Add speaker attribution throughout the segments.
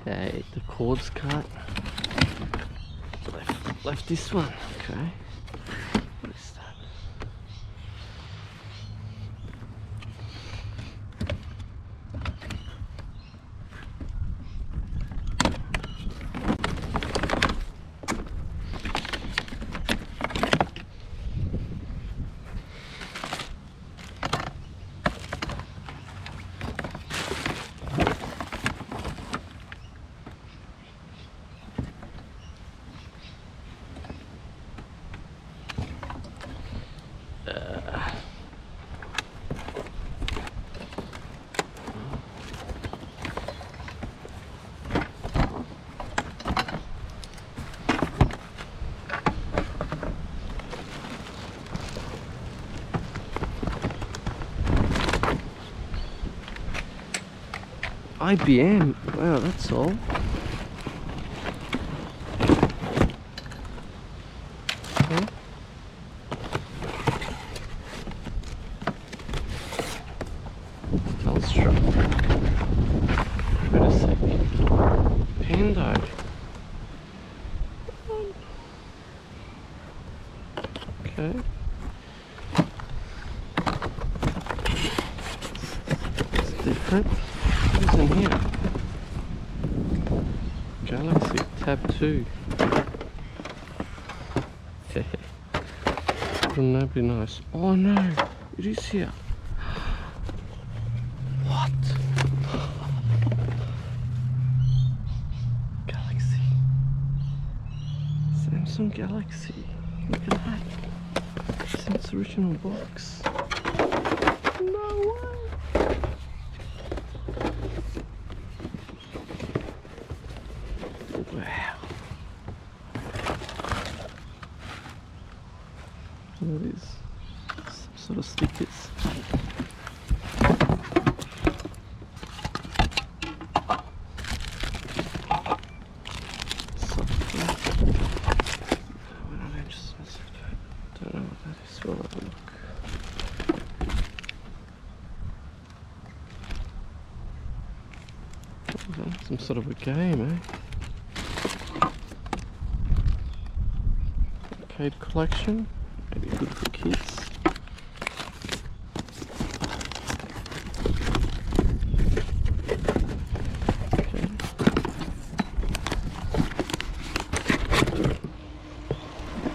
Speaker 1: Okay, the cord's cut. Left this one. Okay. What is that? IBM. Wow, that's all. Okay. Telstra. Wait a second. Pando. Okay. It's different. What is in here? Galaxy tab 2. Wouldn't that be nice? Oh no, it is here. What? Galaxy. Samsung Galaxy. Look at that. It's in its original box. No way. Wow. What is some sort of stickers? Software. Why don't I just don't know what that is. We'll have a look. Some sort of a game, eh? Arcade collection, maybe good for kids. Okay.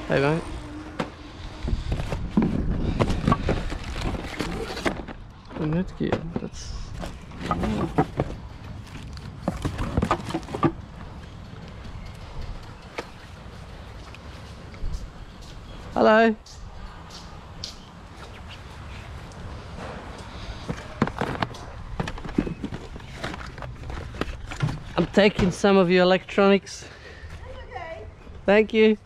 Speaker 1: Hey mate. And that gear, that's... Oh. Hello. I'm taking some of your electronics.
Speaker 2: Okay.
Speaker 1: Thank you.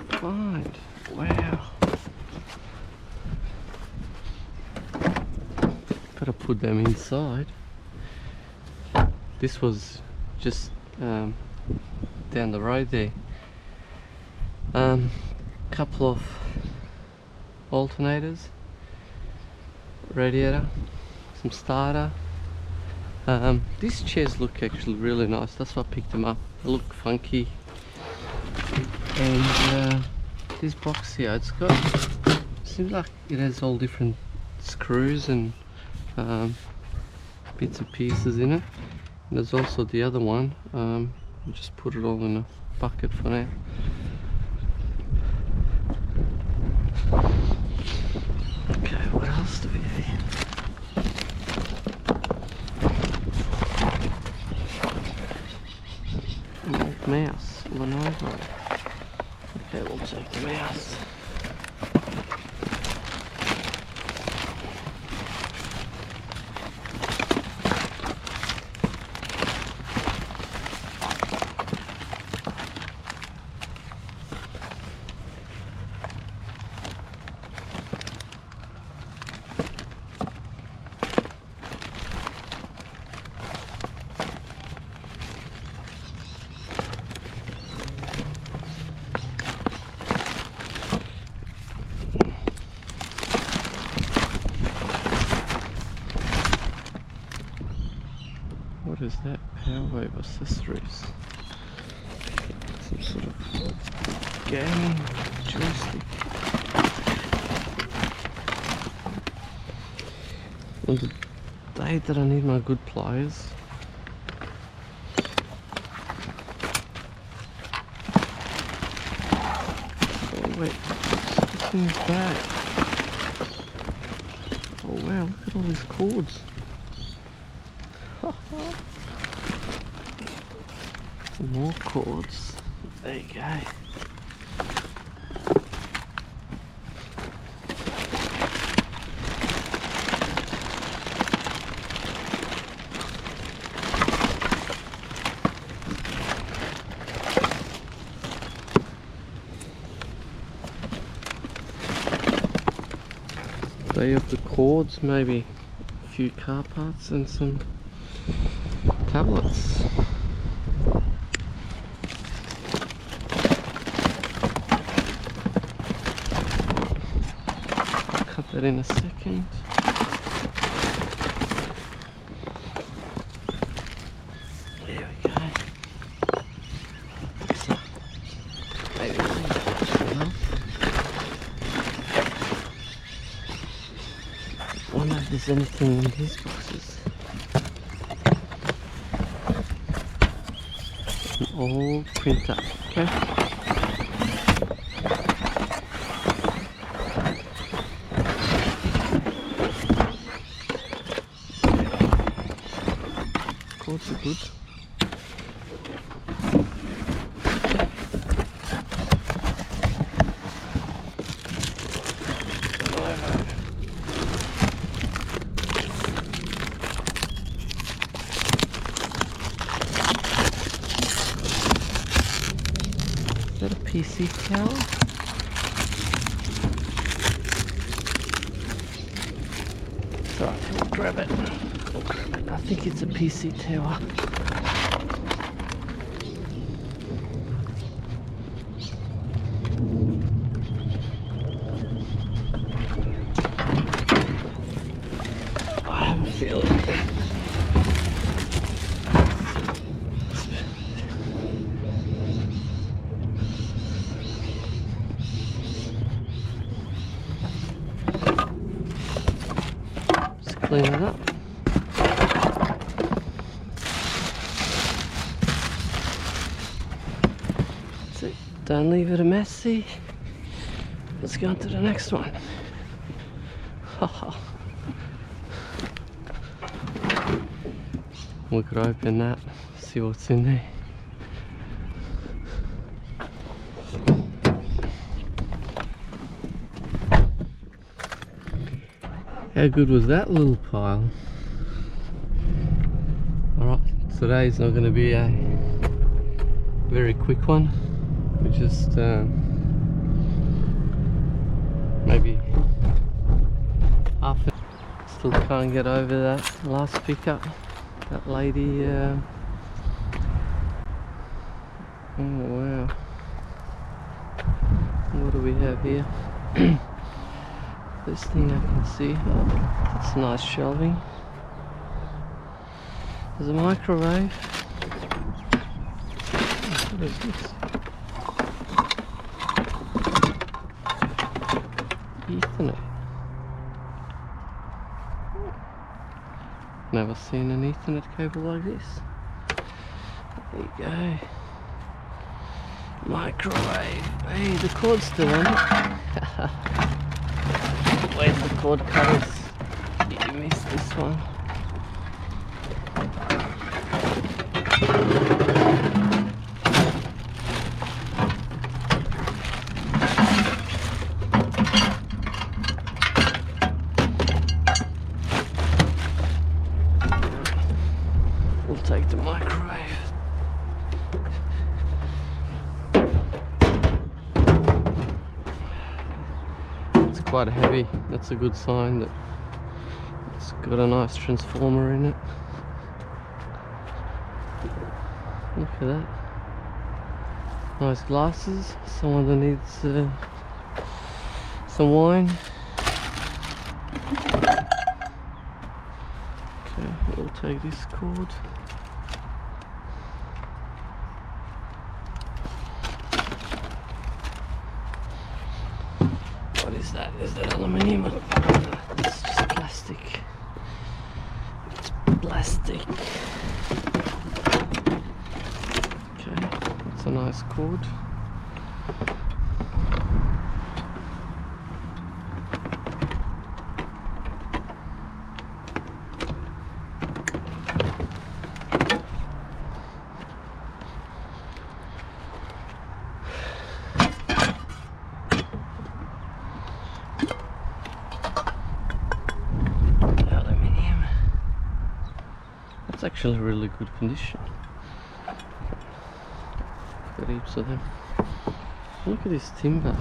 Speaker 1: Find. Wow. Gotta put them inside. This was just down the road there. Couple of alternators, radiator, some starter. These chairs look actually really nice. That's why I picked them up. They look funky. And this box here, it's got, seems like it has all different screws and bits and pieces in it. And there's also the other one. I'll just put it all in a bucket for now. Okay, what else do we have here? Mouse, Lenovo. Okay, we'll take the mouse. that? Power wave accessories. Some sort of gaming joystick. On the day that I need my good pliers. Oh wait, this thing's back. Oh wow, look at all these cords. More cords. There you go. They have the cords, maybe a few car parts and some tablets. I'll cut that in a second. There we go. So, maybe we'll leave that for now. I wonder if there's anything in these boxes. An old printer, okay. Cords are good. Is that a PC tower? It's alright, we'll grab it. We'll grab it. I think it's a PC tower. I have a feeling. Clean it up. That's it. Don't leave it a mess, see? Let's go on to the next one. We could open that, see what's in there. How good was that little pile? Alright, today's not going to be a very quick one. We just maybe half an hour. Still can't get over that last pickup. That lady, oh wow. What do we have here? This thing I can see, oh, that's nice shelving. There's a microwave. What is this? Ethernet. Never seen an Ethernet cable like this. There you go. Microwave. Hey, the cord's still on it. Where's the cord cutters? You missed this one. We'll take the microwave. Quite heavy. That's a good sign that it's got a nice transformer in it. Look at that. Nice glasses. Someone that needs some wine. Okay, we'll take this cord. Is that aluminium? It's just plastic. It's plastic. Okay, that's a nice cord. It's actually really good condition. Got heaps of them. Look at this timber.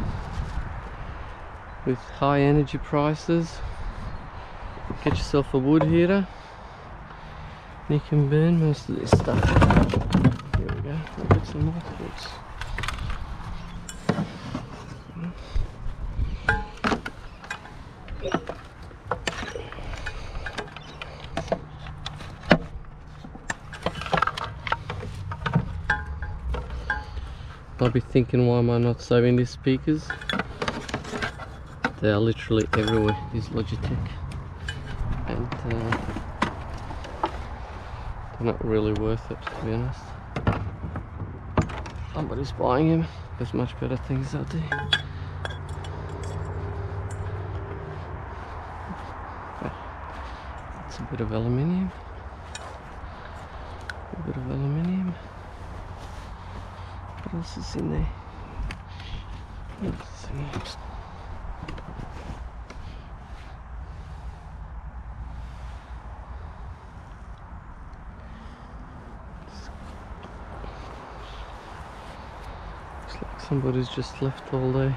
Speaker 1: With high energy prices, get yourself a wood heater. You can burn most of this stuff. Here we go. I'll get some more cords. I'll be thinking, why am I not saving these speakers? They are literally everywhere, these Logitech, and they're not really worth it, to be honest. Somebody's buying them. There's much better things out there. It's a bit of aluminium. A bit of aluminium. What else is in there? What else is in there? Looks like somebody's just left all day.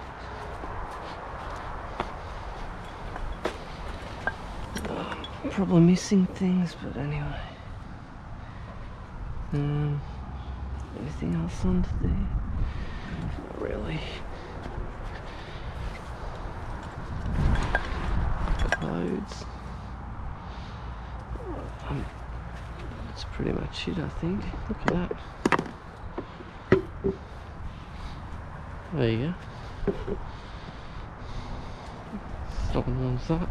Speaker 1: Probably missing things, but anyway. Anything else under there? Not really. Loads. That's pretty much it, I think. Look at that. There you go. Someone wants that.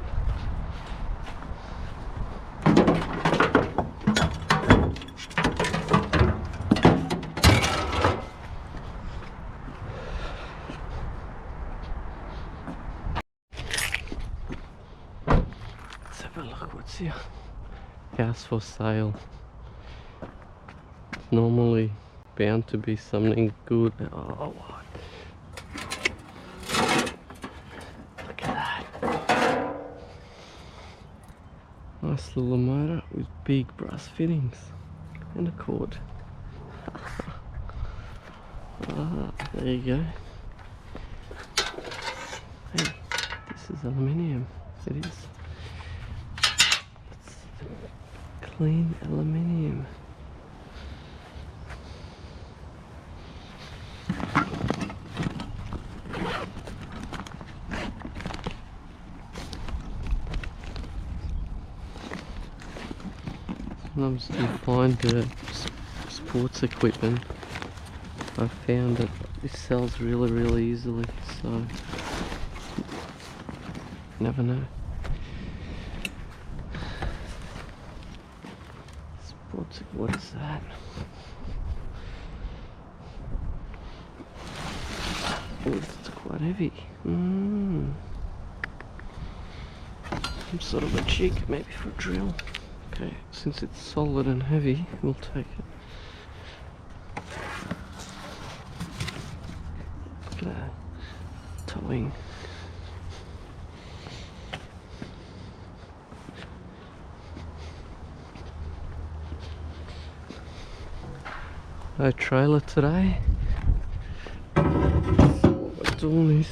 Speaker 1: Look what's here. House for sale. Normally bound to be something good. Oh, what? Look at that. Nice little motor with big brass fittings and a cord. Ah, there you go. Hey, this is aluminium. It is. Clean aluminium. Sometimes you find sports equipment. I found that it sells really easily, so never know. What is that? Oh, it's quite heavy. Some sort of a jig, maybe for a drill. Okay, since it's solid and heavy, we'll take it. Look at that. Towing. No trailer today. So what we're doing is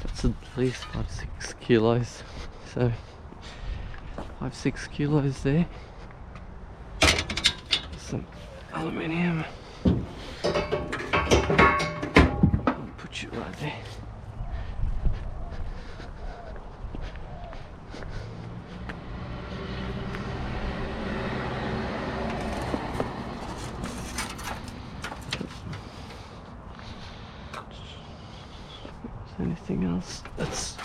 Speaker 1: that's at least 5-6 kilos. So 5-6 kilos there. Some aluminium. Right there. Anything else? That's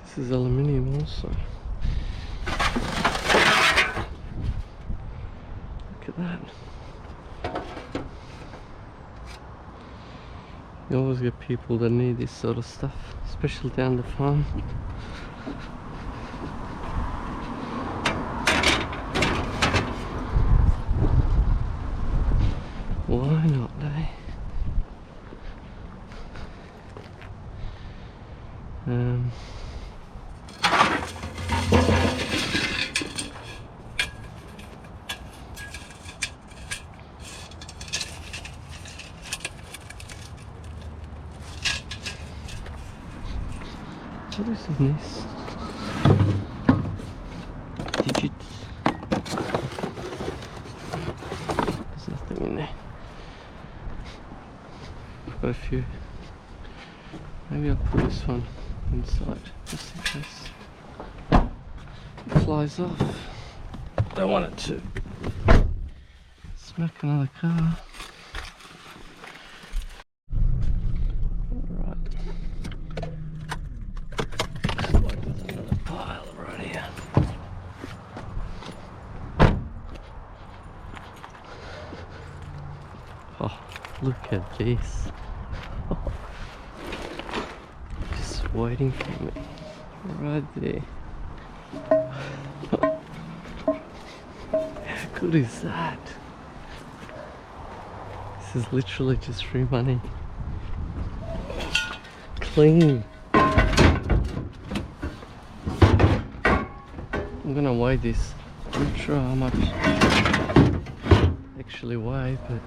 Speaker 1: this is aluminium also. Look at that. You always get people that need this sort of stuff, especially down the farm. Why not, eh? What is in this? Digits. There's nothing in there. Got a few. Maybe I'll put this one inside just in case it flies off. Don't want it to smack another car. Look at this. Just waiting for me. Right there. How good is that? This is literally just free money. Clean. I'm gonna weigh this. I'm not sure how much actually weigh, but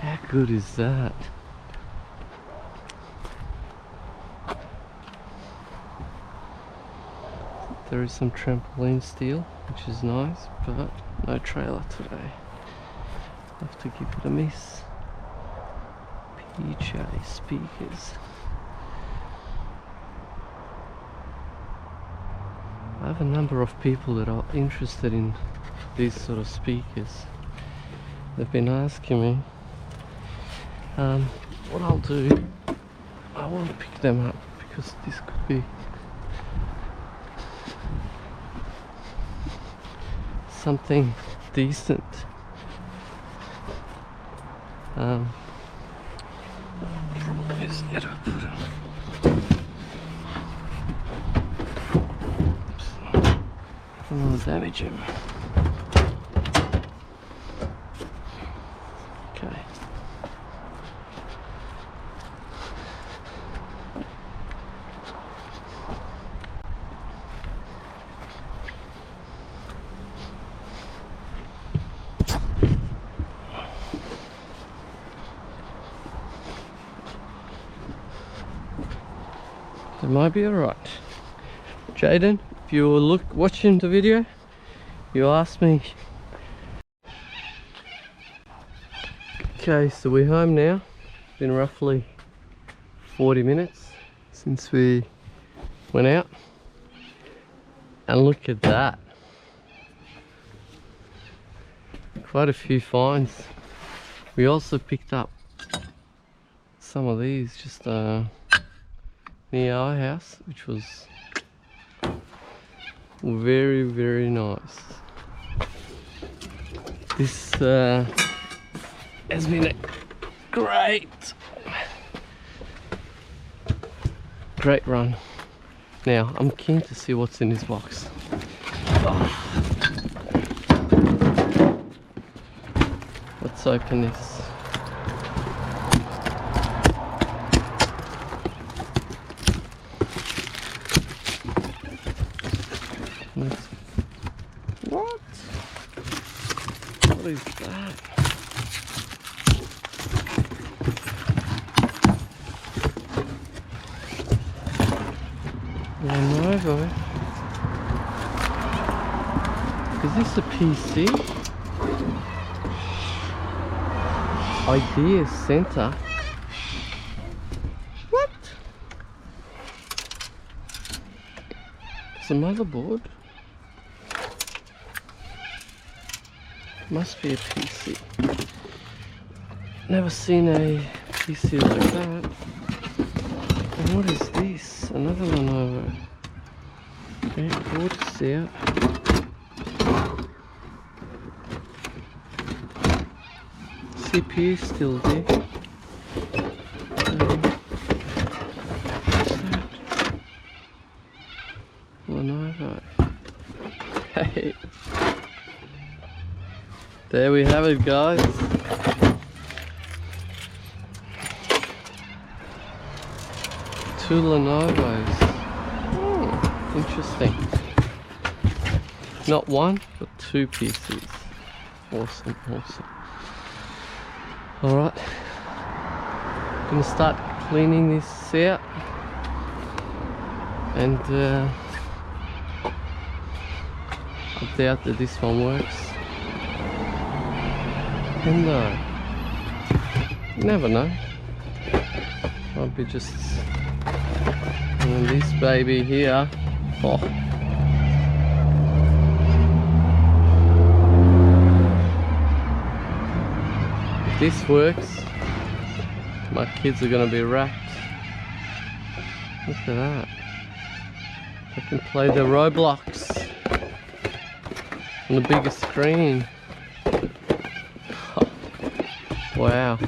Speaker 1: how good is that? There is some trampoline steel, which is nice, but no trailer today. I'll have to give it a miss. PJ speakers. I have a number of people that are interested in these sort of speakers. They've been asking me. What I'll do, I will pick them up because this could be something decent. Problem is, I don't put them. I don't want to damage him. Okay. It might be alright. Jaden, if you were watching the video, you asked me. Okay, so we're home now. It's been roughly 40 minutes since we went out. And look at that. Quite a few finds. We also picked up some of these just near our house, which was very, very nice. This has been a great run. Now I'm keen to see what's in this box. Let's open this. What is that? Lenovo. Is this a PC? Idea Center. What? It's a motherboard. Must be a PC. Never seen a PC like that. And what is this? Another Lenovo. Okay, board is out. CPU still there. What's that? Lenovo. Hey. There we have it, guys. Two Lenovos. Interesting. Not one, but two PCs. Awesome, awesome. Alright. Gonna start cleaning this out. And I doubt that this one works. And you never know. Might be just. And then this baby here. Oh. If this works, my kids are gonna be wrapped. Look at that. I can play the Roblox on the biggest screen. Wow.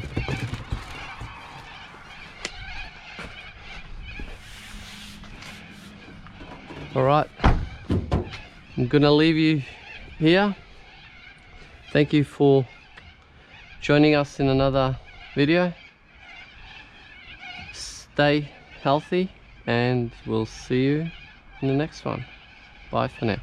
Speaker 1: Alright, I'm gonna leave you here. Thank you for joining us in another video. Stay healthy and we'll see you in the next one. Bye for now.